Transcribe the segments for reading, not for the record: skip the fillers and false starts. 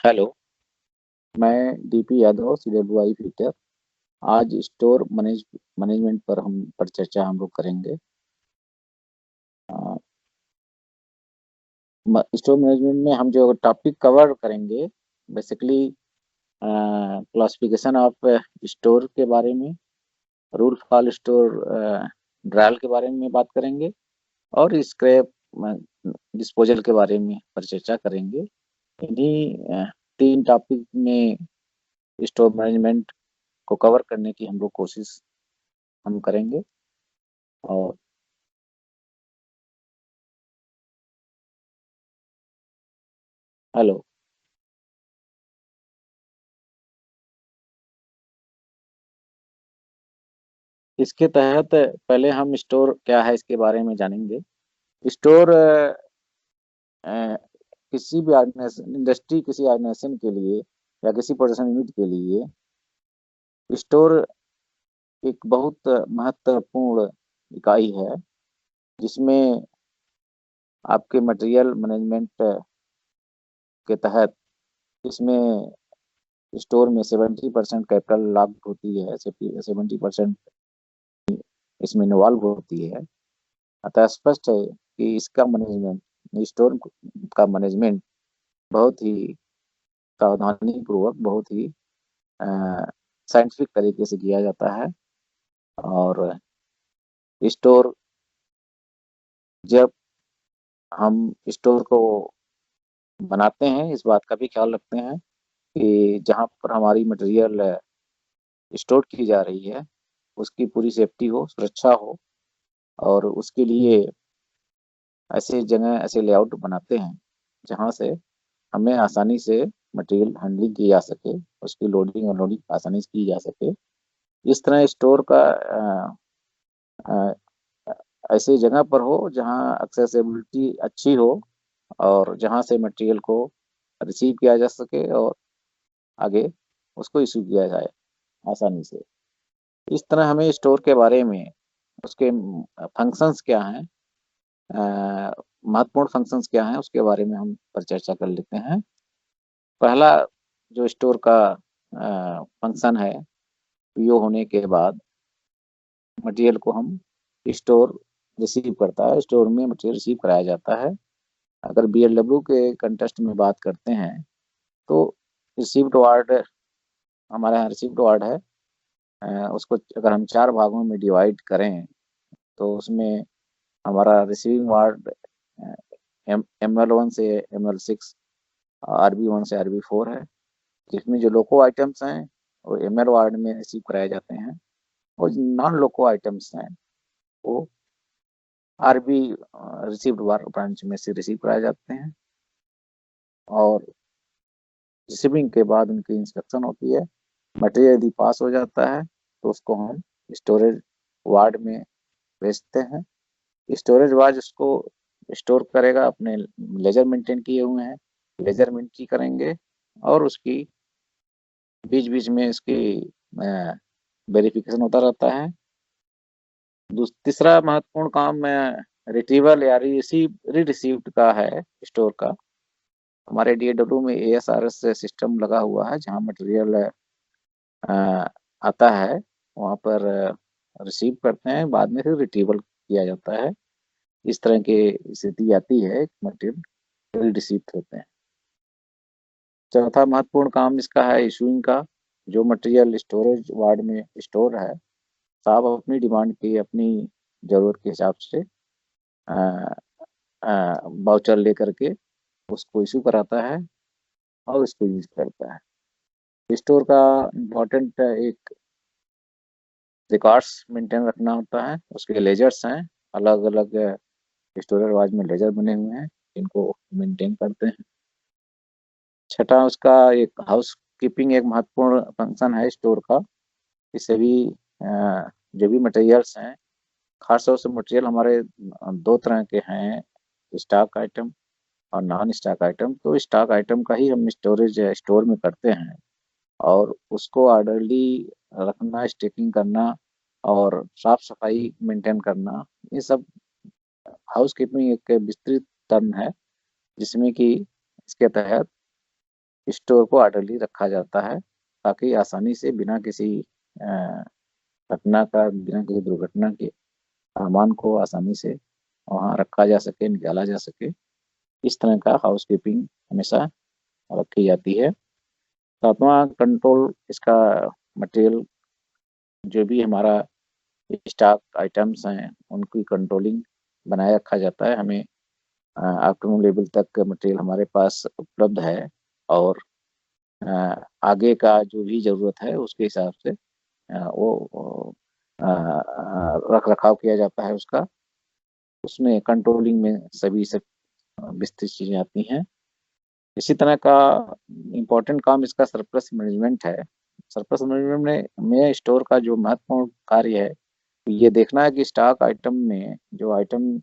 Hello. मैं DP Yadav, CWI fitter. आज store management पर चर्चा हम लोग करेंगे। स्टोर मैनेजमेंट में हम जो टॉपिक कवर करेंगे, बेसिकली क्लासिफिकेशन ऑफ स्टोर के बारे में, रूल फॉल स्टोर ड्रायल के बारे में बात करेंगे, और स्क्रैप डिस्पोजल के बारे में पर चर्चा करेंगे। इन्हीं तीन टॉपिक में स्टोर मैनेजमेंट को कवर करने की हम लोग कोशिश हम करेंगे। और हेलो। इसके तहत पहले हम स्टोर क्या है इसके बारे में जानेंगे। स्टोर किसी भी ऑर्गेनाइजेशन, इंडस्ट्री, किसी ऑर्गेनाइजेशन के लिए या किसी प्रोडक्शन यूनिट के लिए स्टोर एक बहुत महत्वपूर्ण इकाई है, जिसमें आपके मटेरियल मैनेजमेंट के तहत इसमें स्टोर में 70% कैपिटल लॉक होती है, 70% इसमें इन्वॉल्व होती है। अतः स्पष्ट है कि इसका मैनेजमेंट, स्टोर का मैनेजमेंट बहुत ही सावधानी पूर्वक, बहुत ही साइंटिफिक तरीके से किया जाता है। और स्टोर, जब हम स्टोर को बनाते हैं, इस बात का भी ख्याल रखते हैं कि जहाँ पर हमारी मटेरियल स्टोर की जा रही है उसकी पूरी सेफ्टी हो, सुरक्षा हो। और उसके लिए ऐसे जगह, ऐसे लेआउट बनाते हैं जहाँ से हमें आसानी से मटेरियल हैंडलिंग की जा सके, उसकी लोडिंग और अनलोडिंग आसानी से की जा सके। इस तरह स्टोर का अ, ऐसी जगह पर हो जहाँ एक्सेसिबिलिटी अच्छी हो, और जहाँ से मटेरियल को रिसीव किया जा सके और आगे उसको इशू किया जाए आसानी से। इस तरह हमें स्टोर के बारे में, उसके फंक्शंस क्या हैं, महत्वपूर्ण फंक्शंस क्या हैं, उसके बारे में हम पर चर्चा कर लेते हैं। पहला जो स्टोर का फंक्शन है, पीओ होने के बाद मटेरियल को हम स्टोर रिसीव करता है, स्टोर में मटेरियल रिसीव कराया जाता है। अगर BLW के कंटेस्ट में बात करते हैं तो रिसीव्ड वार्ड, हमारे यहाँ रिसीव्ड वार्ड है। उसको अगर हम चार भागों में डिवाइड करें तो उसमें हमारा रिसीविंग वार्ड ML1 से ML6, RB1 से RB4 है, जिसमें जो लोको आइटम्स हैं वो ML वार्ड में रिसीव कराए जाते हैं, और नॉन लोको आइटम्स हैं वो RB रिसीव्ड वार्ड ब्रांच में से रिसीव कराए जाते हैं। और रिसीविंग के बाद उनकी इंस्पेक्शन होती है। मटेरियल यदि पास हो जाता है तो उसको हम स्टोरेज वार्ड में भेजते हैं। स्टोरेज वार्ड उसको स्टोर करेगा, अपने लेजर मेंटेन किए हुए हैं, लेजर मेंट्री करेंगे, और उसकी बीच बीच में इसकी वेरिफिकेशन होता रहता है। तीसरा महत्वपूर्ण काम रिट्रीवल या रिसीव्ड का है स्टोर का। हमारे DAW में ASRS सिस्टम लगा हुआ है, जहाँ मटेरियल आता है वहाँ पर रिसीव करते हैं, बाद में फिर रिट्रीवल किया जाता है। इस तरह की स्थिति आती है, मटेरियल रिसीव होते हैं। चौथा महत्वपूर्ण काम इसका है इशूइंग का। जो मटेरियल स्टोरेज वार्ड में स्टोर है, साहब अपनी डिमांड की, अपनी ज़रूरत के हिसाब से बाउचर लेकर के उसको इशू कराता है और उसको यूज करता है। स्टोर का इम्पोर्टेंट एक रिकॉर्ड्स मेंटेन रखना होता है। उसके लेजर्स हैं, अलग अलग स्टोरेज वार्ड में लेजर बने हुए हैं, इनको मेंटेन करते हैं। छठा, उसका एक हाउस कीपिंग एक महत्वपूर्ण फंक्शन है स्टोर का। इससे भी जो भी मटेरियल्स हैं, खासतौर से मटेरियल हमारे दो तरह के हैं, स्टॉक आइटम और नॉन स्टॉक आइटम। तो स्टॉक आइटम का ही हम स्टोरेज स्टोर में करते हैं, और उसको ऑर्डरली रखना, स्टेकिंग करना और साफ सफाई मेंटेन करना, ये सब हाउस कीपिंग एक विस्तृत टर्म है, जिसमें कि इसके तहत स्टोर को ऑर्डरली रखा जाता है, ताकि आसानी से बिना किसी घटना का, बिना किसी दुर्घटना के सामान को आसानी से वहाँ रखा जा सके, निकाला जा सके। इस तरह का हाउस कीपिंग हमेशा रखी जाती है। सातवां कंट्रोल, इसका मटेरियल, जो भी हमारा स्टॉक आइटम्स हैं उनकी कंट्रोलिंग बनाए रखा जाता है। हमें ऑप्टिमम लेवल तक मटेरियल हमारे पास उपलब्ध है, और आगे का जो भी ज़रूरत है उसके हिसाब से वो रख रखाव किया जाता है उसका। उसमें कंट्रोलिंग में सभी सब विस्तृत चीज़ें आती हैं। इसी तरह का इम्पोर्टेंट काम इसका सरप्लस मैनेजमेंट है। सरप्लस मैनेजमेंट में स्टोर का जो महत्वपूर्ण कार्य है, ये देखना है कि स्टॉक आइटम में जो आइटम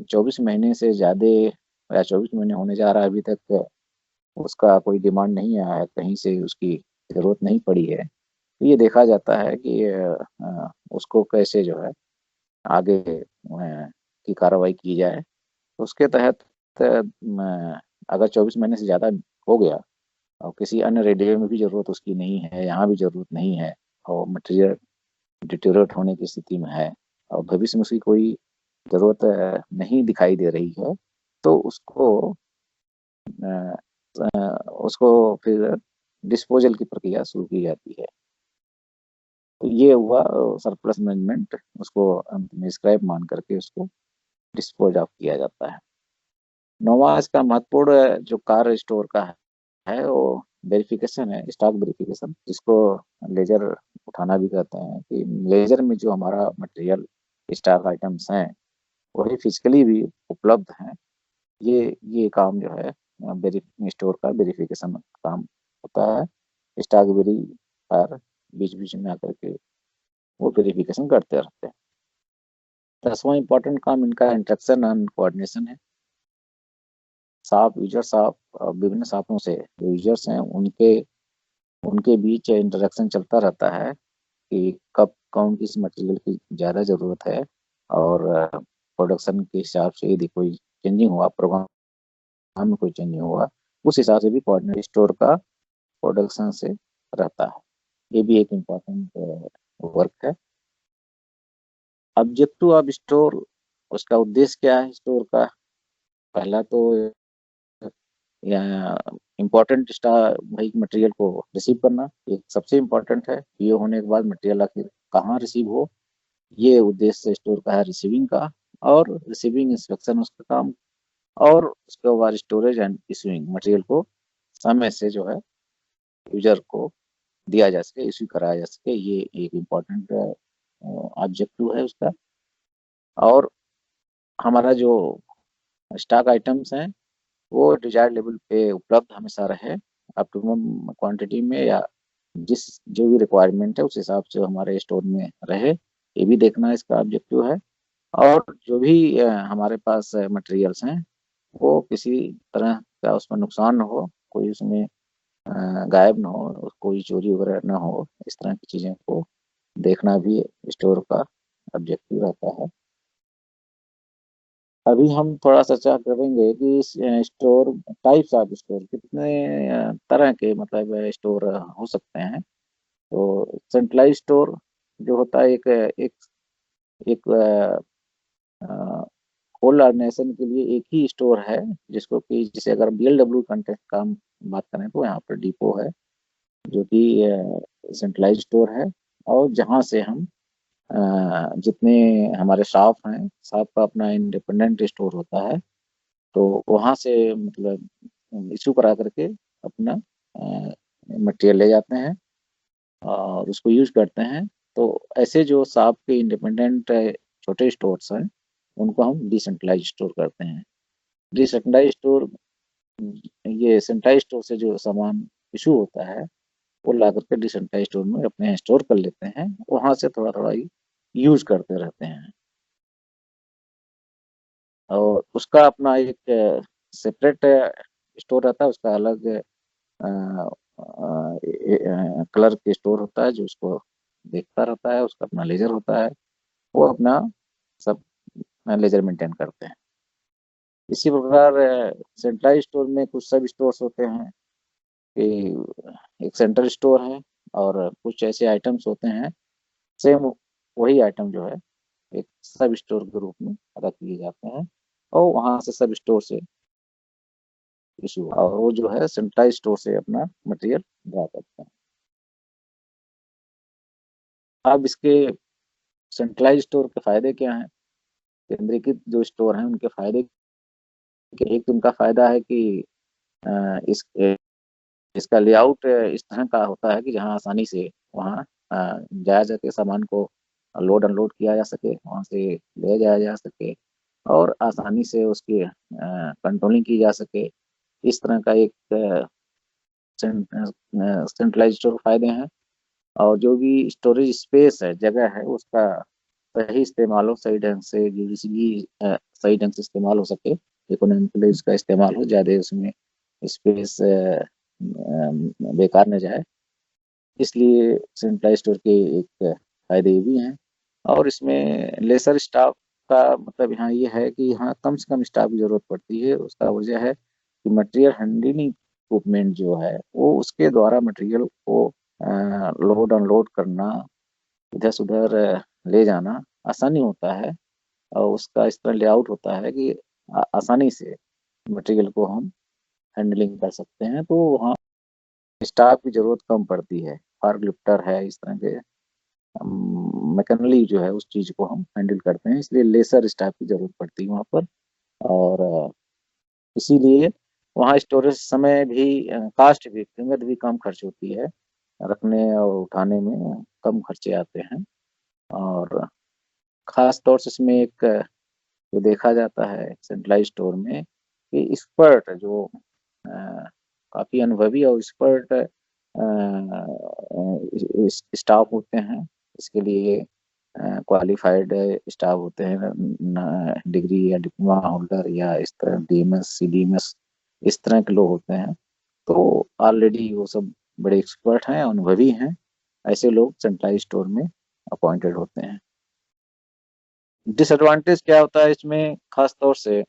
24 महीने से ज़्यादा या 24 महीने होने जा रहा है, अभी तक उसका कोई डिमांड नहीं आया है, कहीं से उसकी ज़रूरत नहीं पड़ी है, तो ये देखा जाता है कि उसको कैसे जो है आगे की कार्रवाई की जाए। तो उसके तहत अगर 24 महीने से ज़्यादा हो गया और किसी अन्य रेडियो में भी ज़रूरत उसकी नहीं है, यहाँ भी ज़रूरत नहीं है, और मटेरियल डिटेरियोरेट होने की स्थिति में है, और भविष्य में उसकी कोई ज़रूरत नहीं दिखाई दे रही है, तो अ, उसको फिर डिस्पोजल की प्रक्रिया शुरू की जाती है। तो ये हुआ सरप्लस मैनेजमेंट। उसको अंत में स्क्रैप मान करके उसको डिस्पोज ऑफ किया जाता है। नौवां इसका महत्वपूर्ण जो कार्य स्टोर का है वो वेरिफिकेशन है, स्टॉक वेरिफिकेशन, जिसको लेजर उठाना भी कहते हैं। कि लेजर में जो हमारा मटेरियल स्टॉक आइटम्स हैं वही फिजिकली भी उपलब्ध हैं। ये काम जो है स्टोर का वेरिफिकेशन काम होता है। स्टॉक वेरीफायर बीच बीच में आकर के वो वेरिफिकेशन करते रहते हैं। 10वां इम्पोर्टेंट काम इनका इंस्ट्रक्शन एंड कोऑर्डिनेशन है। शॉप यूजर शॉप विभिन्न शॉपों से जो यूजर्स हैं उनके उनके बीच इंटरेक्शन चलता रहता है कि कब कौन किस मटेरियल की ज़्यादा ज़रूरत है, और प्रोडक्शन के हिसाब से यदि कोई चेंजिंग हुआ, प्रोग्राम में कोई चेंजिंग हुआ, उस हिसाब से भी कोऑर्डिनेट स्टोर का प्रोडक्शन से रहता है। ये भी एक इम्पोर्टेंट वर्क है। ऑब्जेक्टिव ऑफ स्टोर, उसका उद्देश्य क्या है स्टोर का? पहला तो या इम्पोर्टेंट स्टार वही मटेरियल को रिसीव करना, ये सबसे इम्पोर्टेंट है। ये होने के बाद मटेरियल आखिर कहाँ रिसीव हो, ये उद्देश्य स्टोर का है, रिसीविंग का। और रिसीविंग इंस्पेक्शन उसका काम, और उसके बाद स्टोरेज एंड इशूइंग, मटेरियल को समय से जो है यूजर को दिया जा सके, इशू कराया जा सके, ये एक इम्पोर्टेंट ऑब्जेक्टिव है उसका। और हमारा जो स्टॉक आइटम्स हैं वो डिजायर्ड लेवल पे उपलब्ध हमेशा रहे, ऑप्टिमम क्वांटिटी में, या जिस जो भी रिक्वायरमेंट है उस हिसाब से हमारे स्टोर में रहे, ये भी देखना इसका ऑब्जेक्टिव है। और जो भी हमारे पास मटेरियल्स हैं वो किसी तरह का उसमें नुकसान न हो, कोई उसमें गायब ना हो, कोई चोरी वगैरह ना हो, इस तरह की चीज़ों को देखना भी स्टोर का ऑब्जेक्टिव रहता है। अभी हम थोड़ा सा चर्चा करेंगे कि स्टोर टाइप्स ऑफ स्टोर कितने तरह के, मतलब स्टोर हो सकते हैं। तो सेंट्रलाइज स्टोर जो होता है, एक एक एक होल ऑर्गेनाइजेशन के लिए एक ही स्टोर है, जिसको कि जिसे अगर BLW कंटेंट का हम बात करें तो यहाँ पर डिपो है, जो कि सेंट्रलाइज स्टोर है। और जहाँ से हम जितने हमारे शॉप हैं, शॉप का अपना इंडिपेंडेंट स्टोर होता है, तो वहाँ से मतलब इशू करा करके अपना मटेरियल ले जाते हैं और उसको यूज करते हैं। तो ऐसे जो शॉप के इंडिपेंडेंट छोटे स्टोर्स हैं उनको हम डिसेंट्रलाइज स्टोर करते हैं। डिसेंट्रलाइज स्टोर, ये सेंट्रलाइज स्टोर से जो सामान इशू होता है वो ला करके डिसेंट्रलाइज स्टोर में अपने यहाँ स्टोर कर लेते हैं, वहाँ से थोड़ा थोड़ा यूज करते रहते हैं। और उसका अपना एक सेपरेट स्टोर रहता है, उसका अलग कलर के स्टोर होता है जो उसको देखता रहता है, उसका अपना लेजर होता है, वो अपना सब लेजर मेंटेन करते हैं। इसी प्रकार सेंट्रलाइज स्टोर में कुछ सब स्टोर्स होते हैं, कि एक सेंट्रल स्टोर है और कुछ ऐसे आइटम्स होते हैं, सेम वही आइटम जो है एक सब स्टोर के रूप में रख लिए जाते हैं और वहाँ से सब स्टोर से इशू और वो जो है सेंट्रलाइज स्टोर से अपना मटेरियल ड्रा करते हैं। अब इसके सेंट्रलाइज स्टोर के फायदे क्या हैं? केंद्रीकृत जो स्टोर हैं उनके फायदे, एक तो उनका फायदा है कि इस इसका लेआउट इस तरह का होता है कि जहाँ आसानी से वहाँ जाया जाके सामान को लोड अनलोड किया जा सके, वहाँ से ले जाया जा सके और आसानी से उसकी कंट्रोलिंग की जा सके। इस तरह का एक सेंट्रलाइज स्टोर फायदे हैं। और जो भी स्टोरेज स्पेस है, जगह है, उसका सही इस्तेमाल हो, सही ढंग से यूटिलिटी सही ढंग से इस्तेमाल हो सके, इकोनॉमिकली उसका इस्तेमाल हो, ज़्यादा उसमें स्पेस बेकार न जाए, इसलिए सेंट्रलाइज स्टोर के एक फायदे भी हैं। और इसमें लेसर स्टाफ का मतलब यहाँ ये है कि यहाँ कम से कम स्टाफ की जरूरत पड़ती है। उसका वजह है कि मटेरियल हैंडलिंग इक्विपमेंट जो है वो उसके द्वारा मटेरियल को लोड अनलोड करना, इधर से उधर ले जाना आसानी होता है और उसका इस तरह लेआउट होता है कि आसानी से मटेरियल को हम हैंडलिंग कर सकते हैं। तो वहाँ स्टाफ की जरूरत कम पड़ती है, फार्ग लिफ्टर है, इस तरह के मैकेनली जो है उस चीज को हम हैंडल करते हैं, इसलिए लेसर स्टाफ की जरूरत पड़ती है वहाँ पर। और इसीलिए वहाँ स्टोरेज समय भी, कास्ट भी, कीमत भी कम खर्च होती है, रखने और उठाने में कम खर्चे आते हैं। और खास तौर से इसमें एक जो देखा जाता है सेंट्रलाइज स्टोर में कि एक्सपर्ट जो काफी अनुभवी और एक्सपर्ट स्टाफ होते हैं, इसके लिए क्वालिफाइड स्टाफ होते हैं, डिग्री या डिप्लोमा होल्डर या इस तरह डीएमएस सीडीएमएस इस तरह के लोग होते हैं। तो ऑलरेडी वो सब बड़े एक्सपर्ट हैं, अनुभवी हैं, ऐसे लोग सेंट्रलाइज स्टोर में अपॉइंटेड होते हैं। डिसएडवांटेज क्या होता है इसमें? खास तौर से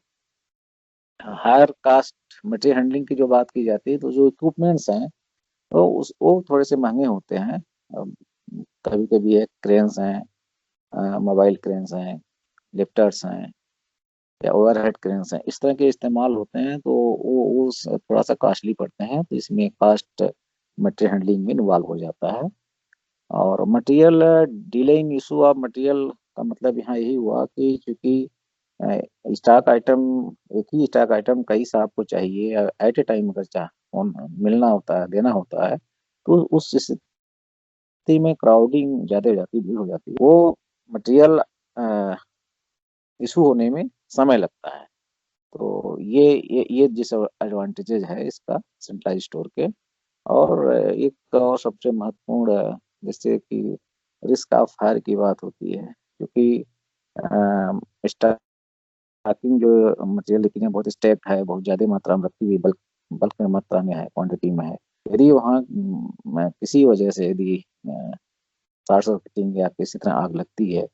हायर कास्ट मटेरियल हैंडलिंग की जो बात की जाती है, तो जो इक्विपमेंट्स हैं वो थोड़े से महंगे होते हैं। कभी कभी है क्रेन्स हैं, मोबाइल क्रेन्स हैं, लिफ्टर्स हैं या ओवरहेड क्रेन्स हैं, इस तरह के इस्तेमाल होते हैं, तो वो थोड़ा सा कॉस्टली पड़ते हैं, तो इसमें कास्ट मटेरियल हैंडलिंग में इन्वॉल्व हो जाता है। और material delay in issue of material का मतलब यहाँ यही हुआ कि चूंकि स्टॉक आइटम, एक ही स्टॉक आइटम कई साहब को चाहिए एट ए टाइम, अगर मिलना होता है, देना होता है, तो उस स्थिति में क्राउडिंग ज्यादा हो जाती है, भीड़ हो जाती है, वो मटेरियल इशू होने में समय लगता है। तो ये डिसएडवांटेजेस है इसका सेंट्रलाइज स्टोर के। और एक और सबसे महत्वपूर्ण जैसे कि रिस्क ऑफ फायर की बात होती है, क्योंकि स्टार्टिंग जो मटेरियल लेकिन है बहुत स्टेप्ड है, बहुत ज़्यादा मात्रा में रखी हुई, बल्क बल्क में मात्रा में है, क्वांटिटी में है। यदि वहाँ किसी वजह से यदि शॉर्ट सर्किटिंग या किसी तरह आग लगती है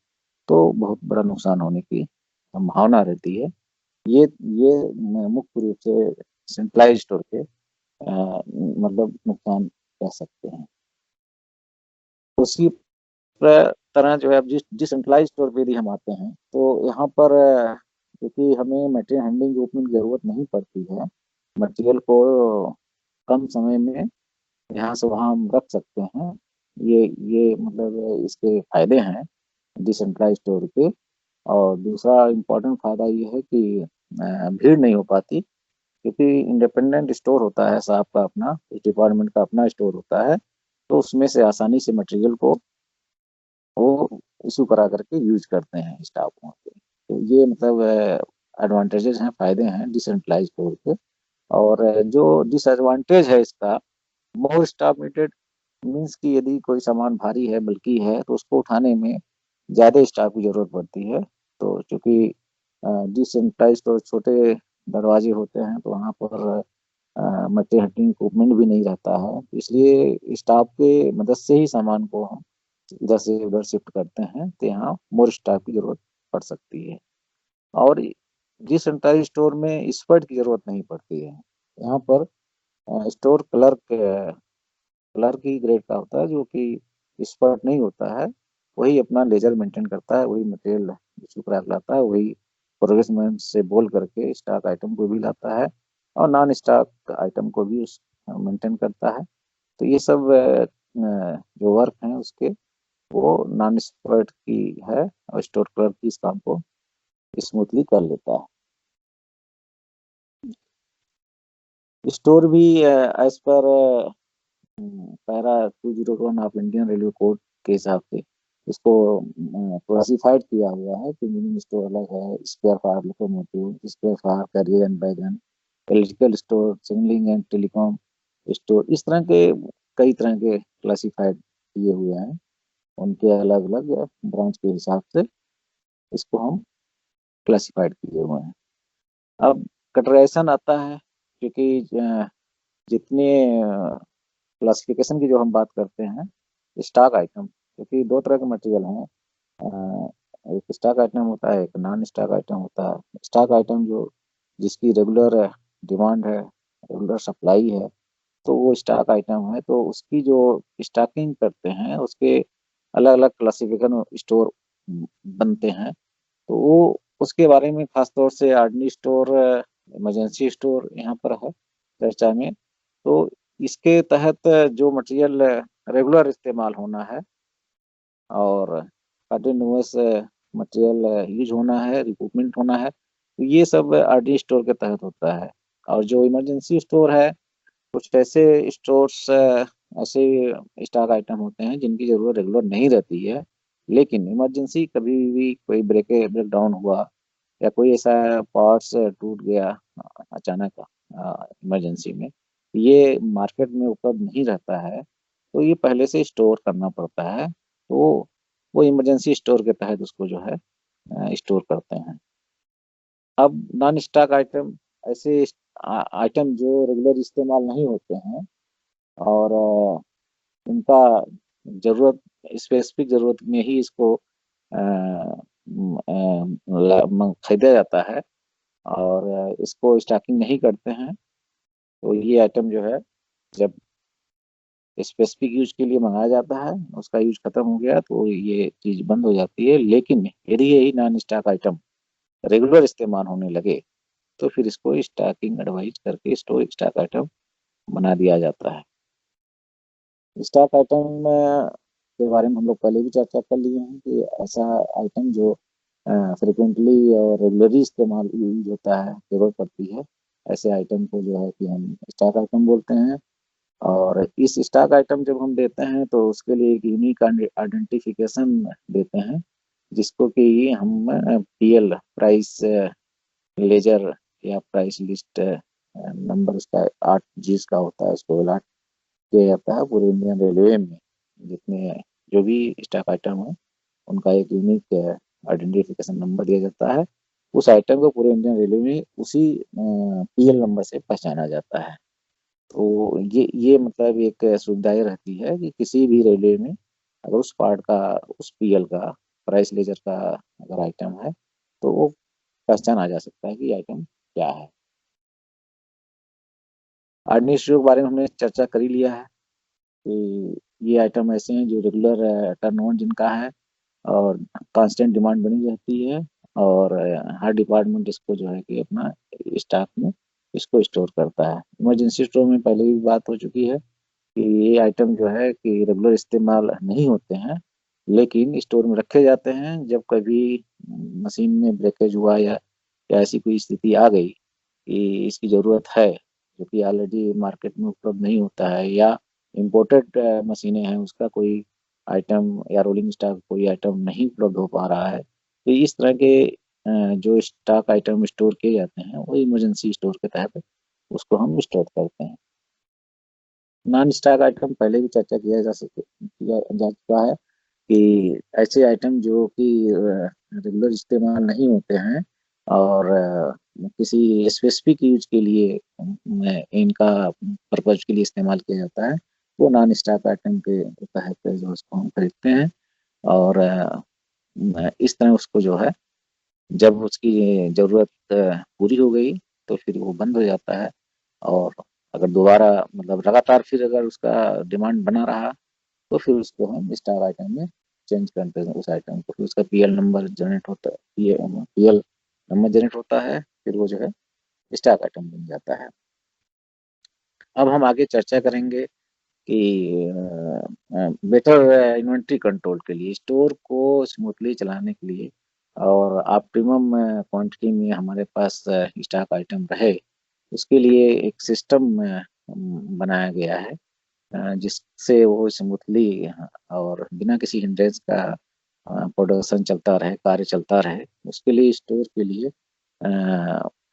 तो बहुत बड़ा नुकसान होने की संभावना रहती है। ये मुख्य रूप से सेंट्रलाइज स्टोर के मतलब नुकसान कह सकते हैं। उसी तरह जो है अब जिस डिसेंट्रलाइज स्टोर पे यदि हम आते हैं तो यहाँ पर क्योंकि हमें मटेरियल हैंडलिंग ग्रुप की जरूरत नहीं पड़ती है, मटेरियल को कम समय में यहाँ से वहाँ हम रख सकते हैं। ये मतलब इसके फायदे हैं डिसेंट्रलाइज स्टोर के। और दूसरा इम्पोर्टेंट फायदा ये है कि भीड़ नहीं हो पाती, क्योंकि इंडिपेंडेंट स्टोर होता है, साहब का अपना, इस डिपार्टमेंट का अपना स्टोर होता है, तो उसमें से आसानी से मटेरियल को वो इशू करा करके यूज करते हैं स्टाफ वहाँ पे। तो ये मतलब एडवांटेजेस हैं, फायदे हैं डिसेंट्रलाइज स्टोर के। और जो डिसएडवांटेज है इसका, मोर स्टाफ नीडेड मीन्स कि यदि कोई सामान भारी है, बल्कि है, तो उसको उठाने में ज़्यादा स्टाफ की जरूरत पड़ती है। तो चूंकि डिसेंट्रलाइज स्टोर छोटे दरवाजे होते हैं, तो वहाँ पर मल्टी हटिंग इक्विपमेंट भी नहीं रहता है, इसलिए स्टाफ के मदद से ही सामान को हम इधर से उधर शिफ्ट करते हैं, तो यहाँ मोर स्टाफ की जरूरत पड़ सकती है। और डिसेंट्रलाइज स्टोर में एक्सपर्ट की जरूरत नहीं पड़ती है। यहाँ पर स्टोर क्लर्क क्लर्क ही ग्रेड का होता है, जो कि एक्सपर्ट नहीं होता है। वही अपना लेजर मेंटेन करता है, वही मटेरियल इशू करा के लाता है, वही प्रोग्रेस मैन से बोल करके स्टॉक आइटम को भी लाता है और नॉन स्टॉक आइटम को भी उस मेंटेन करता है। तो ये सब जो वर्क है उसके, वो नॉन एक्सपर्ट की है और स्टोर क्लर्क की इस काम को स्मूथली कर लेता है। स्टोर भी एज पर para 201 of Indian railway code के हिसाब से इसको क्लासिफाइड किया हुआ है कि मिनी स्टोर अलग है, spare for locomotive, spare for carrier and wagon, electrical store, signalling and telecom store, इस तरह के कई तरह के क्लासिफाइड किए हुए हैं। उनके अलग अलग ब्रांच के हिसाब से इसको हम क्लासिफाइड किए हुए हैं। अब कटराइजेशन आता है, क्योंकि जितने क्लासिफिकेशन की जो हम बात करते हैं, स्टॉक आइटम, क्योंकि दो तरह के मटेरियल हैं। एक स्टॉक आइटम होता है, एक नॉन स्टॉक आइटम होता है। स्टॉक आइटम जो जिसकी रेगुलर डिमांड है, रेगुलर सप्लाई है, तो वो स्टॉक आइटम है। तो उसकी जो स्टॉकिंग करते हैं उसके अलग अलग क्लासिफिकेशन स्टोर बनते हैं। तो वो उसके बारे में खास तौर से आर्डनी स्टोर, इमरजेंसी स्टोर यहाँ पर है चर्चा में। तो इसके तहत जो मटेरियल रेगुलर इस्तेमाल होना है और कंटिन्यूअस मटेरियल यूज होना है, रिक्रूटमेंट होना है, तो ये सब आरडी स्टोर के तहत होता है। और जो इमरजेंसी स्टोर है, कुछ ऐसे स्टोर्स, ऐसे स्टॉक आइटम होते हैं जिनकी जरूरत रेगुलर नहीं रहती है, लेकिन इमरजेंसी कभी भी कोई ब्रेक डाउन हुआ या कोई ऐसा पार्ट्स टूट गया अचानक इमरजेंसी में, ये मार्केट में उपलब्ध नहीं रहता है, तो ये पहले से स्टोर करना पड़ता है। तो वो इमरजेंसी स्टोर के तहत उसको जो है स्टोर करते हैं। अब नॉन स्टॉक आइटम, ऐसे आइटम जो रेगुलर इस्तेमाल नहीं होते हैं और उनका जरूरत, स्पेसिफिक जरूरत में ही इसको खरीदा जाता है और इसको स्टॉकिंग नहीं करते हैं। तो ये आइटम जो है, जब स्पेसिफिक यूज के लिए मंगाया जाता है, उसका यूज खत्म हो गया तो ये चीज बंद हो जाती है। लेकिन यदि यही नॉन स्टॉक आइटम रेगुलर इस्तेमाल होने लगे, तो फिर इसको स्टॉकिंग एडवाइज करके स्टोर स्टॉक आइटम बना दिया जाता है। स्टॉक आइटम के बारे में हम लोग पहले भी चर्चा कर लिए हैं कि ऐसा आइटम जो फ्रिक्वेंटली और रेगुलरली इस्तेमाल यूज होता है, जरूरत पड़ती है, ऐसे आइटम को जो है कि हम स्टॉक आइटम बोलते हैं। और इस स्टॉक आइटम जब हम देते हैं तो उसके लिए एक यूनिक आइडेंटिफिकेशन देते हैं, जिसको कि हम पीएल, प्राइस लेजर या प्राइस लिस्ट नंबर, उसका 8 चीज का होता है, उसको अलॉट किया जाता है पूरे इंडियन रेलवे में। जितने जो भी स्टॉक आइटम है, उनका एक यूनिक आइडेंटिफिकेशन नंबर दिया जाता है। उस आइटम को पूरे इंडियन रेलवे में उसी पीएल नंबर से पहचाना जाता है। तो ये मतलब एक सुविधा ये रहती है कि किसी भी रेलवे में अगर उस पार्ट का, उस पीएल का, प्राइस लेजर का अगर आइटम है, तो वो पहचाना जा सकता है कि आइटम क्या है। आर्डिनरी स्टोर के बारे में हमने चर्चा कर ही लिया है कि ये आइटम ऐसे हैं जो रेगुलर टर्नओवर जिनका है और कांस्टेंट डिमांड बनी रहती है, और हर डिपार्टमेंट इसको जो है कि अपना स्टॉक में इसको स्टोर करता है। इमरजेंसी स्टोर में पहले भी बात हो चुकी है कि ये आइटम जो है कि रेगुलर इस्तेमाल नहीं होते हैं, लेकिन स्टोर में रखे जाते हैं। जब कभी मशीन में ब्रेकेज हुआ या ऐसी कोई स्थिति आ गई कि इसकी ज़रूरत है, जो कि ऑलरेडी मार्केट में उपलब्ध नहीं होता है, या इम्पोर्टेड मशीनें हैं, उसका कोई आइटम या रोलिंग स्टॉक कोई आइटम नहीं उपलब्ध हो पा रहा है, तो इस तरह के जो स्टॉक आइटम स्टोर किए जाते हैं, वो इमरजेंसी स्टोर के तहत उसको हम स्टोर करते हैं। नॉन स्टॉक आइटम पहले भी चर्चा किया जा चुका है कि ऐसे आइटम जो कि रेगुलर इस्तेमाल नहीं होते हैं और किसी स्पेसिफिक यूज के लिए इनका पर्पज के लिए इस्तेमाल किया जाता है, वो नॉन स्टॉक आइटम के तहत जो उसको हम खरीदते हैं। और इस तरह उसको जो है, जब उसकी ज़रूरत पूरी हो गई तो फिर वो बंद हो जाता है और अगर दोबारा मतलब लगातार फिर अगर उसका डिमांड बना रहा तो फिर उसको हम स्टाक आइटम में चेंज करते हैं उस आइटम को, फिर उसका पीएल नंबर जनरेट होता है, पीएल नंबर जनरेट होता है, फिर वो जो है स्टाक आइटम बन जाता है। अब हम आगे चर्चा करेंगे कि बेटर इन्वेंट्री कंट्रोल के लिए, स्टोर को स्मूथली चलाने के लिए और ऑप्टिमम क्वांटिटी में हमारे पास स्टॉक आइटम रहे, उसके लिए एक सिस्टम बनाया गया है जिससे वो स्मूथली और बिना किसी हिंड्रेंस का प्रोडक्शन चलता रहे, कार्य चलता रहे। उसके लिए स्टोर के लिए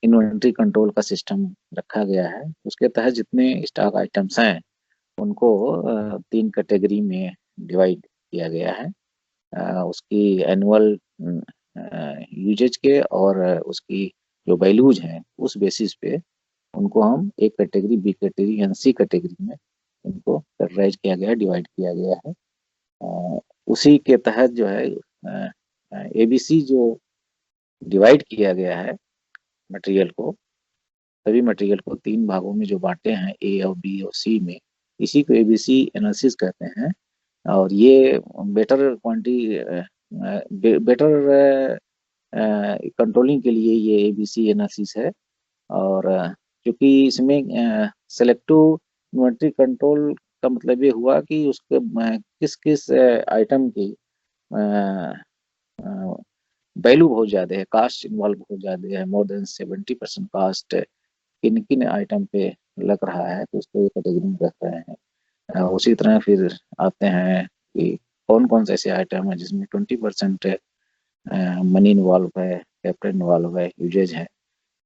इन्वेंट्री कंट्रोल का सिस्टम रखा गया है। उसके तहत जितने स्टॉक आइटम्स हैं उनको 3 कैटेगरी में डिवाइड किया गया है। उसकी एनुअल यूजेज के और उसकी जो वैल्यूज हैं उस बेसिस पे उनको हम एक category, B category and C category में इनको कैटेगराइज किया गया है, डिवाइड किया गया है। उसी के तहत जो है एबीसी जो डिवाइड किया गया है मटेरियल को, सभी मटेरियल को 3 भागों में जो बांटे हैं, ए और बी और सी में, इसी को एबीसी एनालिसिस कहते हैं। और ये बेटर बेटर कंट्रोलिंग के लिए ये एबीसी एनालिसिस है। और क्योंकि इसमें सेलेक्टिव इन्वेंट्री कंट्रोल का मतलब ये हुआ कि उसके किस किस आइटम की वैल्यू बहुत ज़्यादा है, कास्ट इन्वॉल्व बहुत ज़्यादा है, मोर देन 70% कास्ट किन किन आइटम पे लग रहा है, तो उसको ये कैटेगरी में रख रहे हैं। उसी तरह फिर आते हैं कि कौन कौन से ऐसे आइटम है जिसमें 20% मनी इन्वॉल्व है, कैपिटल इन्वॉल्व है, यूजेज है,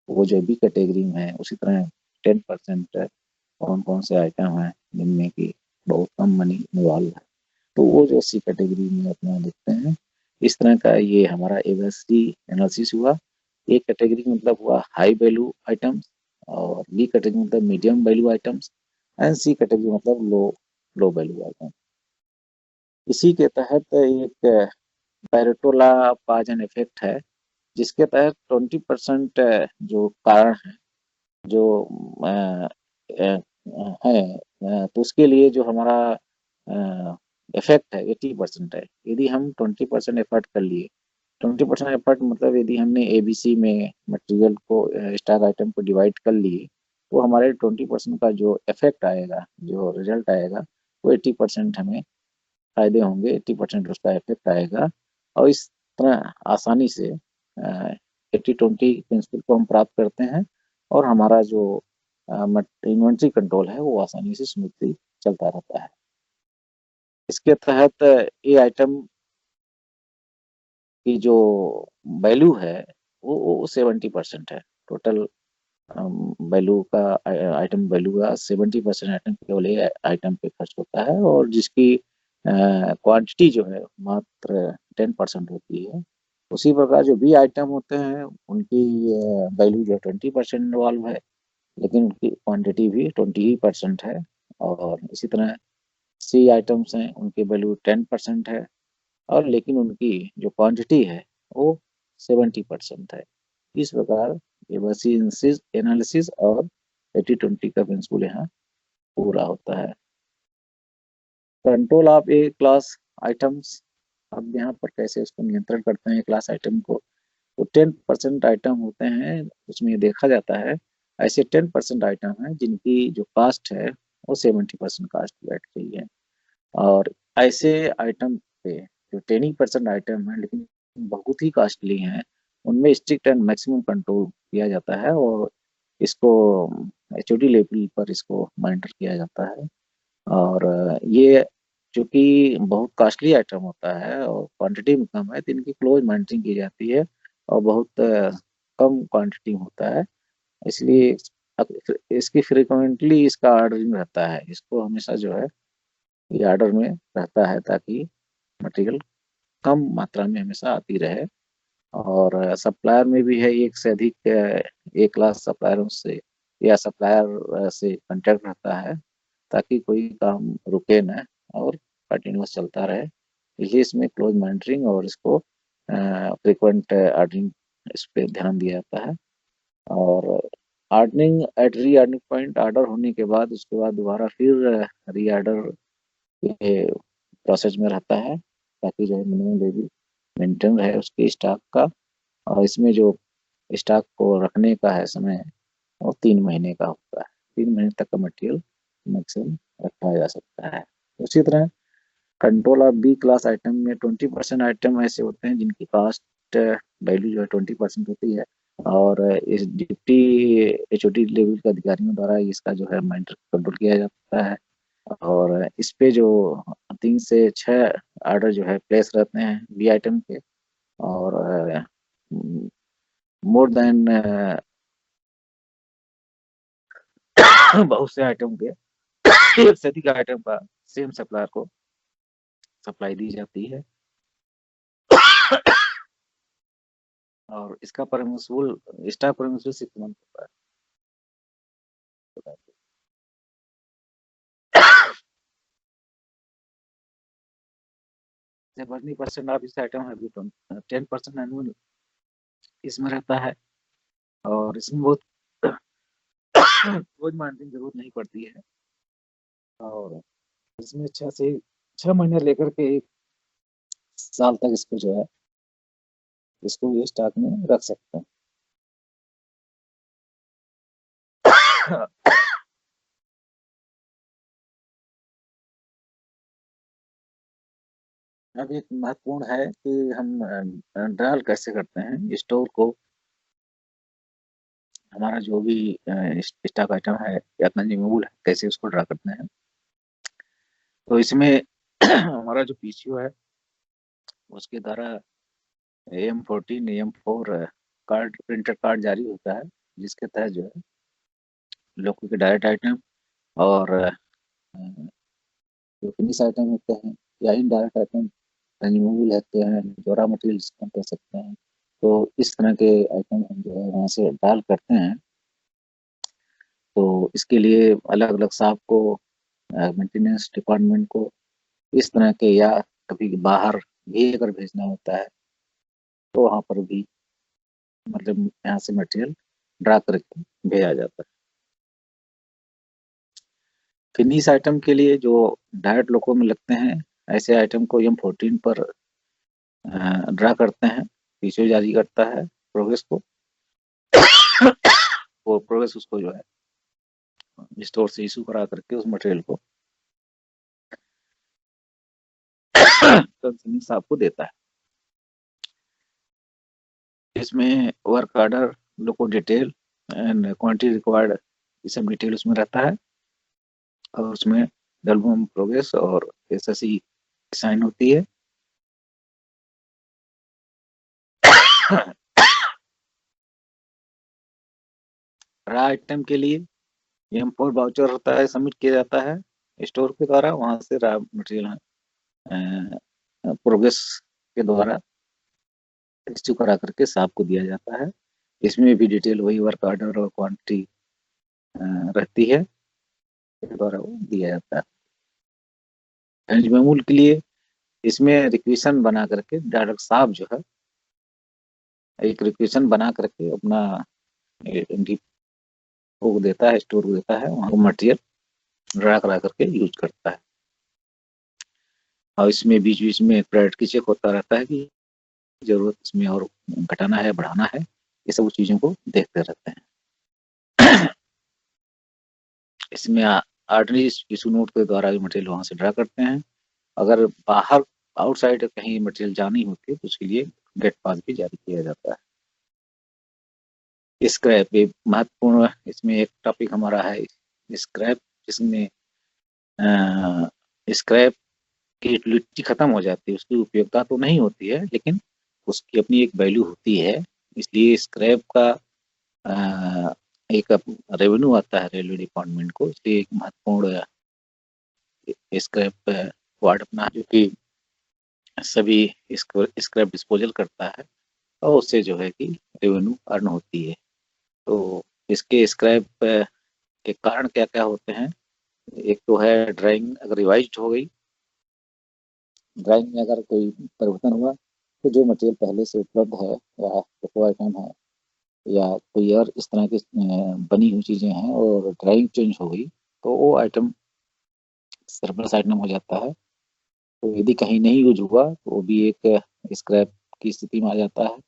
वो जो बी कैटेगरी में है। उसी तरह 10% कौन कौन से आइटम है जिनमें कि बहुत कम मनी इन्वॉल्व है, तो वो जो सी कैटेगरी में अपना देखते हैं। इस तरह का ये हमारा एवरेज एनालिसिस हुआ। ए कैटेगरी मतलब हुआ हाई वैल्यू आइटम्स, और बी कैटेगरी मतलब medium value items, and C category मतलब लो लो वैल्यू आइटम। इसी के तहत एक पैरेटो पाजन इफेक्ट है, जिसके तहत 20% जो कारण है जो अ, अ, है तो उसके लिए जो हमारा इफेक्ट है 80% है। यदि हम 20% एफर्ट कर लिए, 20% एफर्ट मतलब यदि हमने एबीसी में मटेरियल को स्टॉक आइटम को डिवाइड कर लिए, तो हमारे 20% का जो इफेक्ट आएगा, जो रिजल्ट आएगा, वो 80% हमें फायदे होंगे, 80% उसका इफेक्ट आएगा। और इस तरह आसानी से 80-20 प्रिंसिपल को हम प्राप्त करते हैं, और हमारा जो इन्वेंट्री कंट्रोल है वो आसानी से स्मूथली चलता रहता है। इसके तहत ये आइटम की जो वैल्यू है वो 70% है। टोटल वैल्यू का आइटम वैल्यू का 70% आइटम केवल ये आइटम पे खर्च होता है, और जिसकी क्वांटिटी जो है मात्र 10% होती है। उसी प्रकार जो बी आइटम होते हैं उनकी वैल्यू जो 20% इन्वॉल्व है, लेकिन उनकी क्वांटिटी भी 20% है। और इसी तरह सी आइटम्स हैं, उनकी वैल्यू 10% है, और लेकिन उनकी जो क्वांटिटी है वो 70% है। इस प्रकार एबीसी एनालिसिस और 80-20 का प्रिंसिपल यहाँ पूरा होता है। Control of A class items, अब यहाँ पर कैसे उसको नियंत्रण करते हैं क्लास आइटम को, तो 10% आइटम होते हैं, उसमें देखा जाता है ऐसे 10% आइटम हैं जिनकी जो कास्ट है वो 70% कास्ट बैठ रही है। और ऐसे आइटम पे जो 10% आइटम है लेकिन बहुत ही कॉस्टली हैं, उनमें स्ट्रिक्ट एंड मैक्सिमम कंट्रोल किया जाता है, और इसको एचओडी लेवल पर इसको मॉनिटर किया जाता है। और ये चूंकि बहुत कॉस्टली आइटम होता है और क्वांटिटी में कम है, तो इनकी क्लोज मॉनिटरिंग की जाती है, और बहुत कम क्वांटिटी में होता है। इसलिए इसकी फ्रिक्वेंटली इसका ऑर्डरिंग रहता है, इसको हमेशा जो है ये ऑर्डर में रहता है, ताकि मटेरियल कम मात्रा में हमेशा आती रहे। और सप्लायर में भी है एक से अधिक 1 लाख सप्लायरों से या सप्लायर से कांटेक्ट रहता है, ताकि कोई काम रुके ना और कंटिन्यूस चलता रहे। इसलिए इसमें क्लोज मॉनिटरिंग और इसको फ्रिक्वेंट ऑर्डरिंग, इस पे ध्यान दिया जाता है। और हार्डनिंग एट री हार्डनिंग पॉइंट ऑर्डर होने के बाद उसके बाद दोबारा फिर री ऑर्डर के प्रोसेस में रहता है, ताकि जो है मिनिमम लेवल मेंटेन रहे उसके स्टॉक का। और इसमें जो स्टॉक को रखने का है समय, वो 3 महीने का होता है। 3 महीने तक का मटेरियल मैक्सिमम रखा जा सकता है। उसी तरह control of B class item में 20% आइटम ऐसे होते हैं जिनकी कास्ट वैल्यू जो है 20% होती है, और इस डिप्टी एचओडी लेवल के अधिकारियों द्वारा इसका जो है माइंड कंट्रोल किया जाता है। और इस पे जो 3 से 6 ऑर्डर जो है प्लेस रहते हैं बी आइटम के, और मोर देन बहुत से आइटम के एक से अधिक आइटम का सेम सप्लायर को सप्लाई दी जाती है। और इसका परमिसिबल स्टॉक परमिसिबल 6 मंथ होता है। बर्नी परसेंट ऑफ इस आइटम है 10% एनुअल इसमें रहता है। और इसमें बहुत रोज मार्जिन की जरूरत नहीं पड़ती है। और इसमें 6 महीने लेकर के 1 साल तक इसको जो है इसको ये स्टॉक में रख सकते हैं। अब एक महत्वपूर्ण है कि हम ड्राल कैसे करते हैं स्टोर को। हमारा जो भी स्टॉक आइटम है या कंज्यूमेबल है, कैसे उसको ड्रा करते हैं। तो इसमें हमारा जो पीसीओ है उसके द्वारा AM14 AM4 card printed card जारी होता है, जिसके तहत जो है लोगों के डायरेक्ट आइटम और जो फिनिश आइटम होते हैं या इनडायरेक्ट आइटम कंज्यूमेबल होते हैं, जो रॉ मटेरियल हम कह सकते हैं, तो इस तरह के आइटम हम जो है वहाँ से डाल करते हैं। तो इसके लिए अलग अलग शॉप को, मेंटेनेंस डिपार्टमेंट को इस तरह के, या कभी बाहर भी अगर भेजना होता है तो वहाँ पर भी मतलब यहाँ से मटेरियल ड्रा करके भेजा जाता है। फिनिश आइटम के लिए जो डायरेक्ट लोगों में लगते हैं, ऐसे आइटम को M14 पर ड्रा करते हैं, पीछे जारी करता है प्रोग्रेस को। वो प्रोग्रेस उसको जो है स्टोर से इशू करा करके उस मटेरियल को कंसर्निंग शॉप को देता है। इसमें work order, loco detail and quantity required, ये सब डिटेल उसमें रहता है। और उसमें डब्ल्यूएम प्रोग्रेस और एसएससी साइन होती है। रा आइटम के लिए M4 वाउचर होता है, सबमिट किया जाता है स्टोर के द्वारा। वहां से रा मटेरियल प्रोग्रेस के द्वारा इश्यू करा करके शॉप को दिया जाता है। इसमें भी डिटेल वही वर्क ऑर्डर और क्वांटिटी रहती है, के द्वारा वो दिया जाता है। कंज्यूमेबल के लिए इसमें रिक्वेशन बना करके डायरेक्ट शॉप जो है एक रिक्वेशन बना करके अपना वो देता है, स्टोर को देता है, वहाँ मटेरियल ड्रा करा करके यूज करता है। और इसमें बीच बीच में प्रायोरिटी चेक होता रहता है कि जरूरत इसमें और घटाना है, बढ़ाना है, ये सब चीज़ों को देखते रहते हैं। इसमें आर्डनरी इशू नोट के द्वारा भी मटेरियल वहाँ से ड्रा करते हैं। अगर बाहर आउटसाइड कहीं मटेरियल जानी होती है तो उसके लिए गेट पास भी जारी किया जाता है। स्क्रैप एक महत्वपूर्ण, इसमें एक टॉपिक हमारा है स्क्रैप, जिसमें स्क्रैप की यूटिलिटी खत्म हो जाती है, उसकी उपयोगिता तो नहीं होती है लेकिन उसकी अपनी एक वैल्यू होती है। इसलिए स्क्रैप का एक रेवेन्यू आता है रेलवे डिपार्टमेंट को। इसलिए एक महत्वपूर्ण स्क्रैप वार्ड अपना, जो कि सभी स्क्रैप डिस्पोजल करता है और उससे जो है कि रेवेन्यू अर्न होती है। तो इसके स्क्रैप के कारण क्या क्या होते हैं। एक तो है ड्राइंग अगर रिवाइज्ड हो गई, ड्राइंग में अगर कोई परिवर्तन हुआ, तो जो मटेरियल पहले से उपलब्ध है या जो आइटम है या कोई और इस तरह की बनी हुई चीज़ें हैं और ड्राइंग चेंज हो गई, तो वो आइटम सरप्लस आइटम हो जाता है। तो यदि कहीं नहीं यूज हुआ तो वो भी एक स्क्रैप की स्थिति में आ जाता है।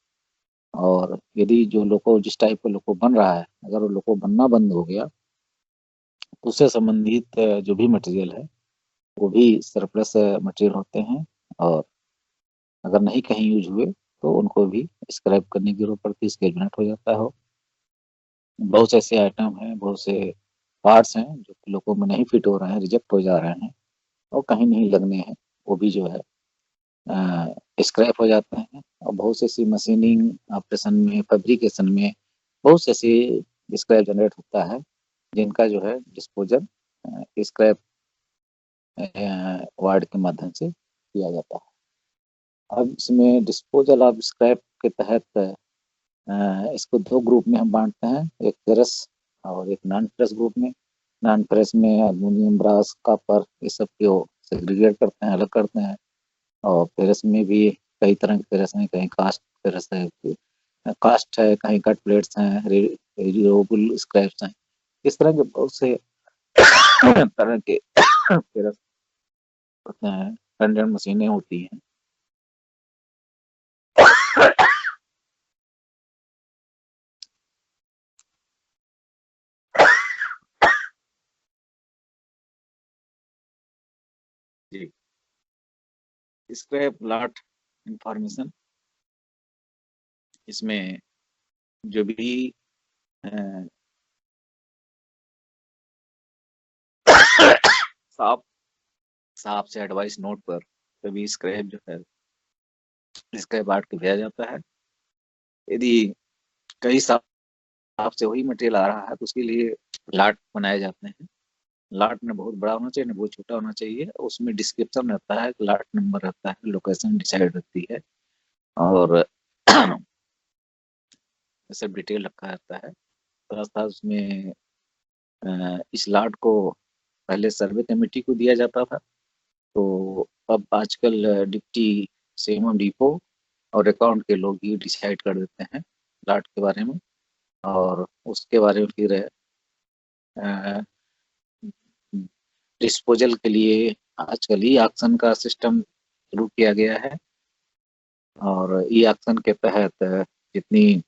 और यदि जो लोको जिस टाइप का लोको बन रहा है, अगर वो लोको बनना बंद हो गया तो उससे संबंधित जो भी मटेरियल है वो भी सरप्लस मटेरियल होते हैं। और अगर नहीं कहीं यूज हुए तो उनको भी स्क्रैप करने की जरूरत पड़ती है, स्केलमेंट हो जाता है। बहुत से ऐसे आइटम हैं, बहुत से पार्ट्स हैं जो कि लोगों में नहीं फिट हो रहे हैं, रिजेक्ट हो जा रहे हैं और कहीं नहीं लगने हैं, वो भी जो है स्क्रैप हो जाते हैं। और बहुत से ऐसी मशीनिंग ऑपरेशन में, फैब्रिकेशन में बहुत से ऐसे स्क्रैप जनरेट होता है जिनका जो है डिस्पोजल स्क्रैप वार्ड के माध्यम से किया जाता है। अब इसमें डिस्पोजल ऑफ स्क्रैप के तहत इसको दो ग्रुप में हम बांटते हैं, एक फेरस और एक नॉन फेरस ग्रुप में। नॉन फेरस में एल्युमिनियम, ब्रास, कॉपर, ये सब को सेग्रीगेट करते हैं, अलग करते हैं। और फेरस में भी कई तरह के फेरस हैं, कहीं कास्ट फेरस है, कास्ट है, कहीं कट प्लेट्स हैं, रियूजेबल स्क्रैप्स हैं। इस तरह के बहुत से तरह के फेरस होते हैं, टंडन मशीनें होती हैं। जी, स्क्रैप लॉट इंफॉर्मेशन, इसमें जो भी साफ साफ से एडवाइस नोट पर कभी स्क्रैप जो है स्क्रैप आर्ट को भेजा जाता है। यदि कई साफ से वही मटेरियल आ रहा है तो उसके लिए लाट बनाए जाते हैं। लाट न बहुत बड़ा होना चाहिए, न बहुत छोटा होना चाहिए। उसमें डिस्क्रिप्शन रहता है, लाट नंबर रहता है, लोकेशन डिसाइड रहती है और सब डिटेल रखा रहता है। साथ साथ उसमें इस लाट को पहले सर्वे कमेटी को दिया जाता था, तो अब आजकल डिप्टी सीएम डिपो और अकाउंट के लोग ही डिसाइड कर देते हैं लाट के बारे में। और उसके बारे में फिर डिस्पोजल के लिए आजकल ई ऑक्शन का सिस्टम शुरू किया गया है। और ई ऑक्शन के तहत जितनी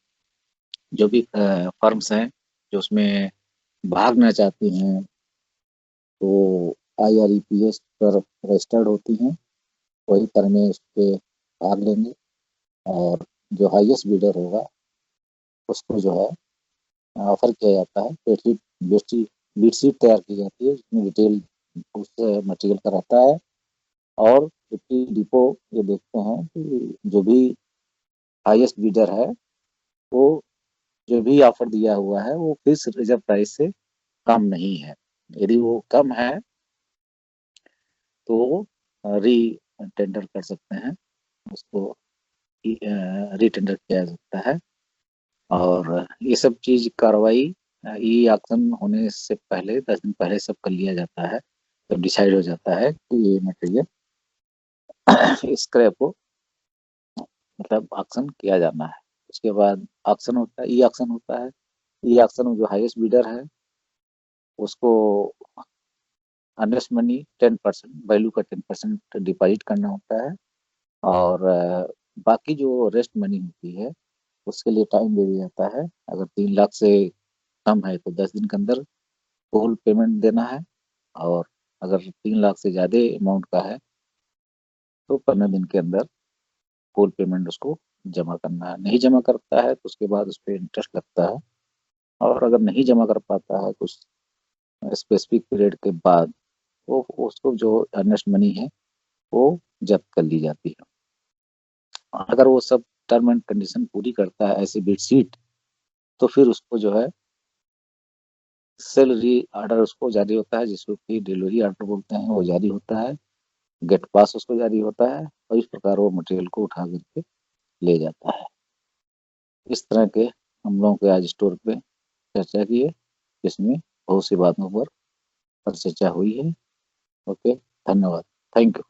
जो भी फर्म्स हैं जो उसमें भागना चाहती हैं तो IREPS पर रजिस्टर्ड होती हैं, वही तरह में उस पर भाग लेंगे। और जो हाईएस्ट बिडर होगा उसको जो है ऑफर किया जाता है, बेडशीट तैयार की जाती है जिसमें डिटेल उस मटेरियल का रहता है। और डिप्टी डिपो ये देखते हैं कि जो भी हाईएस्ट बिडर है वो जो भी ऑफर दिया हुआ है वो फिक्स रिजर्व प्राइस से कम नहीं है। यदि वो कम है तो री टेंडर कर सकते हैं, उसको री टेंडर किया जा सकता है। और ये सब चीज कार्रवाई ई ऑक्शन होने से पहले 10 दिन पहले सब कर लिया जाता है। तो डिसाइड हो जाता है कि ये मटेरियल स्क्रैप को मतलब ऑक्शन किया जाना है। उसके बाद ऑक्शन होता है, ई ऑक्शन होता है। ई ऑक्शन में जो हाईएस्ट बिडर है उसको अर्नेस्ट मनी 10% वैल्यू का 10% डिपॉजिट करना होता है। और बाकी जो रेस्ट मनी होती है उसके लिए टाइम दे दिया जाता है। अगर 3 लाख से कम है तो 10 दिन के अंदर फुल पेमेंट देना है। और अगर 3 लाख से ज़्यादा अमाउंट का है तो 15 दिन के अंदर फुल पेमेंट उसको जमा करना है। नहीं जमा करता है तो उसके बाद उस पर इंटरेस्ट लगता है। और अगर नहीं जमा कर पाता है कुछ स्पेसिफिक पीरियड के बाद वो उसको जो अर्नेस्ट मनी है वो जब्त कर ली जाती है। अगर वो सब टर्म एंड कंडीशन पूरी करता है ऐसी बेडशीट, तो फिर उसको जो है सैलरी ऑर्डर उसको जारी होता है, जिसको कि डिलीवरी ऑर्डर बोलते हैं, वो जारी होता है। गेट पास उसको जारी होता है और इस प्रकार वो मटेरियल को उठा करके ले जाता है। इस तरह के हम लोगों के आज स्टोर पे चर्चा की है, जिसमें बहुत सी बातों पर चर्चा हुई है। ओके, धन्यवाद, थैंक यू।